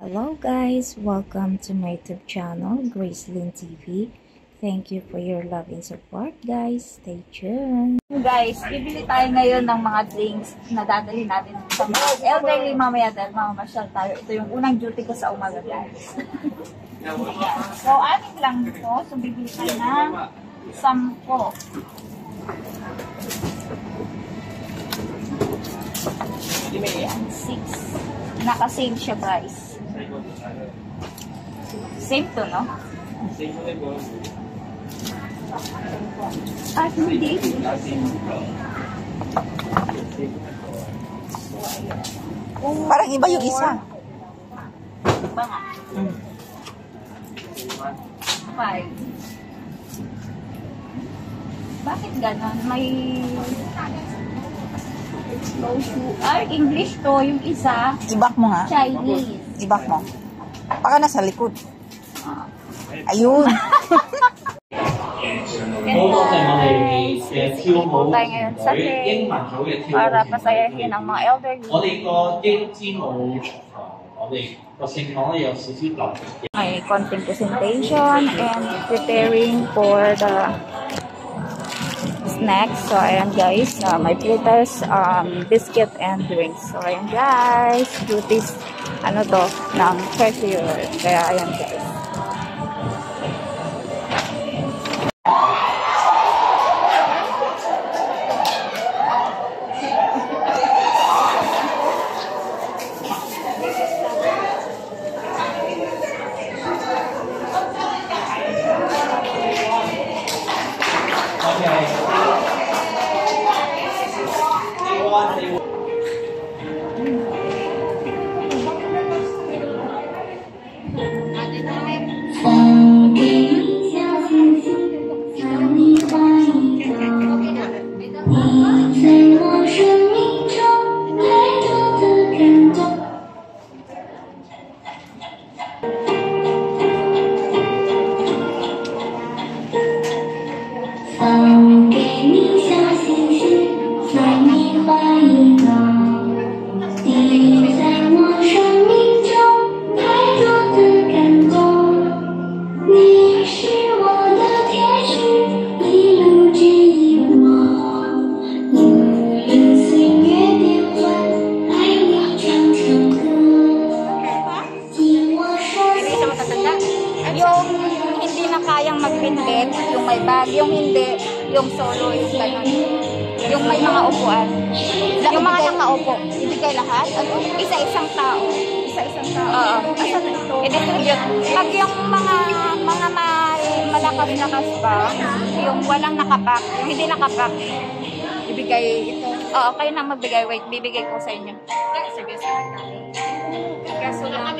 Hello guys, welcome to my YouTube channel, Gracelyn TV. Thank you for your love and support guys. Stay tuned. Guys, bibili tayo ngayon ng mga drinks na dadali natin sa mga elderly mamaya dahil mamamasyal tayo. Ito yung unang duty ko sa umaga guys. So, ating lang ito. So, bibili tayo ng 10. Ayan, 6. Naka-save siya guys. Save to, no? At hindi. Parang iba yung isa. Iba nga. 5. Bakit ganon? May English to, yung isa. Ibak mo nga. Chinese. Ibak mo. Baka nasa likod. Ayun. Guys, sisipo tayo ngayon sa train para pasayahin ang mga elderly. May konting presentation and preparing for the snacks. So, ayan guys, may fritters, biscuit and drinks. So, ayan guys, duties, ng cashier. Kaya, ayan guys. Yung may bag, yung hindi, yung solo, yung ganun. Yung may mga upuan. Yung mga nakaupo. Ibigay lahat? Ano? Isa-isang tao. Isa-isang tao. Oo. I-distribute. Pag yung mga malakas-lakas pa, yung walang nakapack, yung hindi nakapack, ibigay ito. Oo, kayo na magbigay. Wait, bibigay ko sa inyo. Sige, sige. Kaso lang.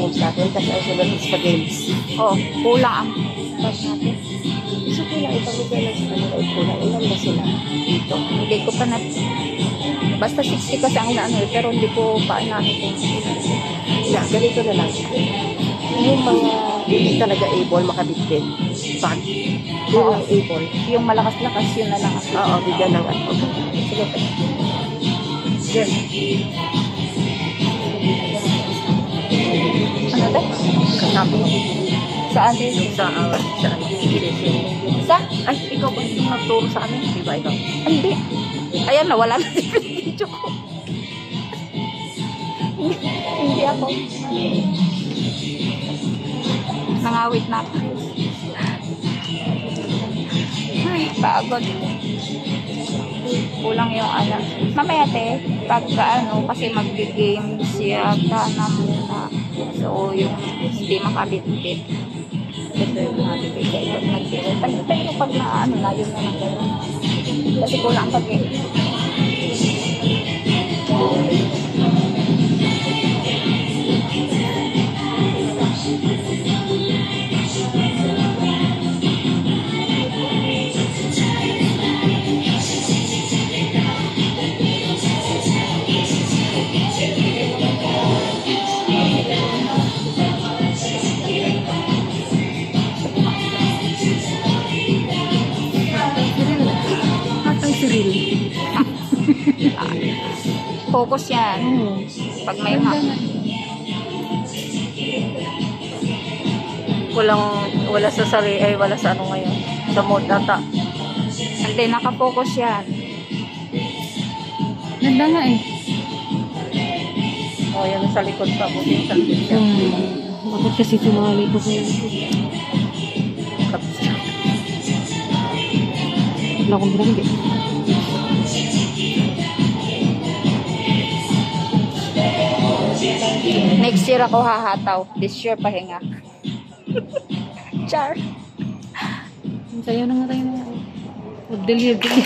mo sa akin, tapos ay sulat sa spaghetti. Oh, kulang ang bag natin. So, kulang ipag mo lang sa kanila, kulang. Ilan ba sila? Dito. Hindi ko pa na... Basta 60 kasi ang naano eh, pero hindi ko pa naano kung Na, ganito na lang. Yung mga hindi talaga able makabitbit, pag yun Oo. lang able. yung malakas-lakas yun na lang ako. Oo, bigyan ng ano. Sige pa. Yan. Ano ba? Kasama ko. Saan din? Sa Sa? ay, ikaw ba yung nagturo sa amin? Di ba ikaw? Hindi. Ayan, nawala na yung video ko. Hindi ako. Nangawit na ako. Ay, pagod. Kulang yung alam. Mamaya te, pagka ano, kasi mag-games yata na muna. So, yung hindi makabit-bit. Ito yung makabit-bit. Ito yung mag-bit. Pero pag na ano na, yun na lang gano'n. Kasi kulang pag eh. Atang siril. Focus yan. Pag may Wala sa sari, ay wala sa ano ngayon. Sa mode data. Hindi, nakafocus yan. Ganda nga eh. O, yan sa likod pa. Buti yung sa likod siya. Bakit kasi sumali ko kayo? Wala akong brand eh. Next year ako hahataw. This year pahinga. Char. Sayo na nga tayo na mag-delivery.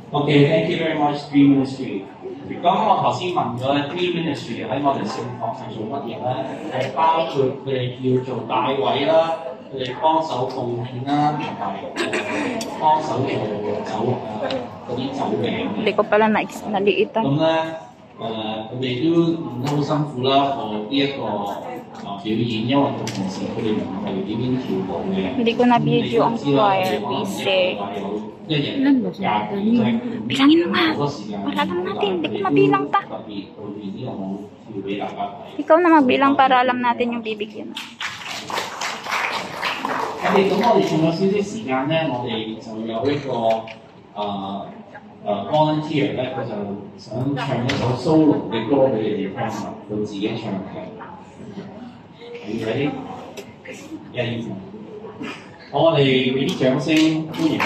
Okay, thank you very much, Green Ministry。咁我頭先問咗 Green Ministry 喺我哋聖堂係做乜嘢咧？係包括佢哋要做大位啦，佢哋幫手奉獻啦，同埋幫手做酒啊嗰啲酒餅。 Hindi ko pala naliitan. 咁咧佢哋都練得好辛苦啦，學呢一個表演，因為平時佢哋唔係點樣跳舞嘅。 Hindi ko na video ang choir. Busy. 一日 Ilan ba siya? Dami. Bilangin mo nga. 好多時間 Para lang natin. Hindi ko mabilang pa. 特別裏邊呢個舞跳俾大家睇。 Ikaw na magbilang para alam natin yung bibigyan.咁我哋仲有少少時間咧，我哋就有一個volunteer 咧，佢就想唱一首 solo 嘅歌俾你哋聽啊，佢自己唱嘅。你 ready？一、好，我哋俾啲掌聲歡迎佢。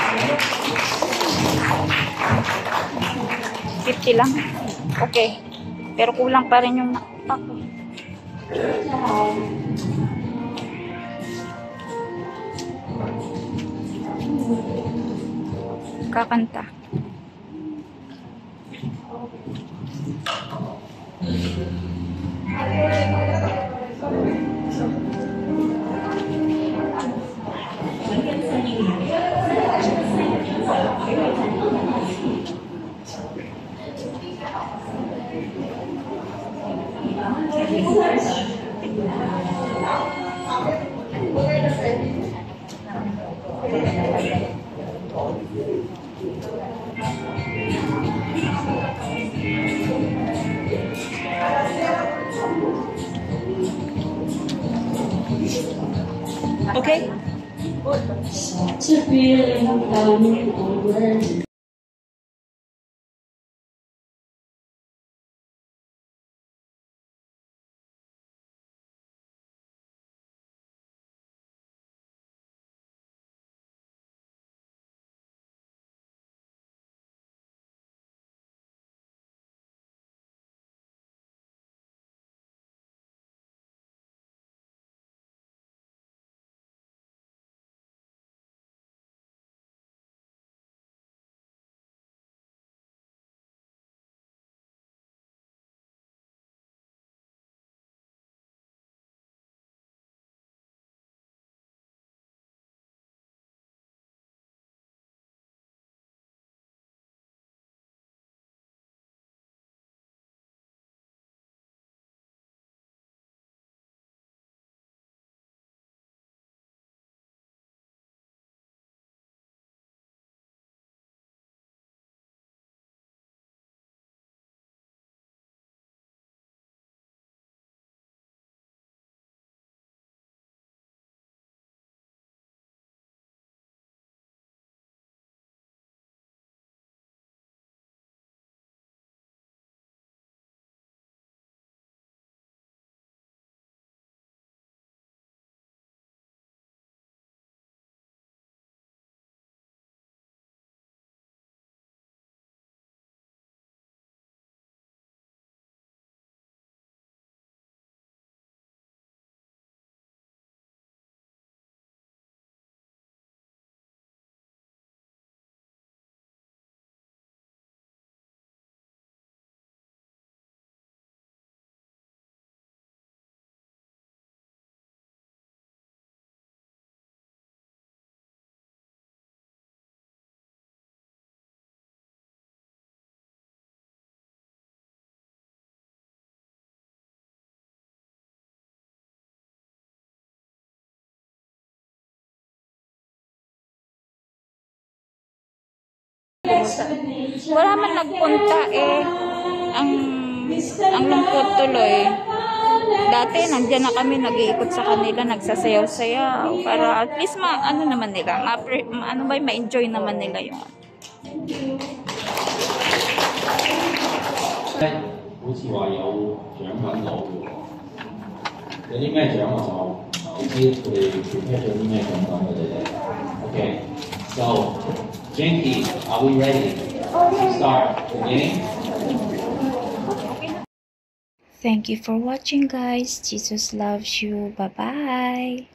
50 lang. Okay. Pero kulang pa rin yung ako. Kakanta. Okay? Wala man nagpunta eh. Ang lungkot tuloy. Dati nandiyan na kami, nag-iikot sa kanila, nagsasayaw-sayaw para at least ano naman nila, ma-enjoy naman nila yung 好似話有獎品攞嘅喎，有啲咩獎啊？就唔知佢哋 prepare 咗啲咩獎品佢哋咧 ？Okay, so Jinky, are we ready? Start the game. Thank you for watching, guys. Jesus loves you. Bye-bye.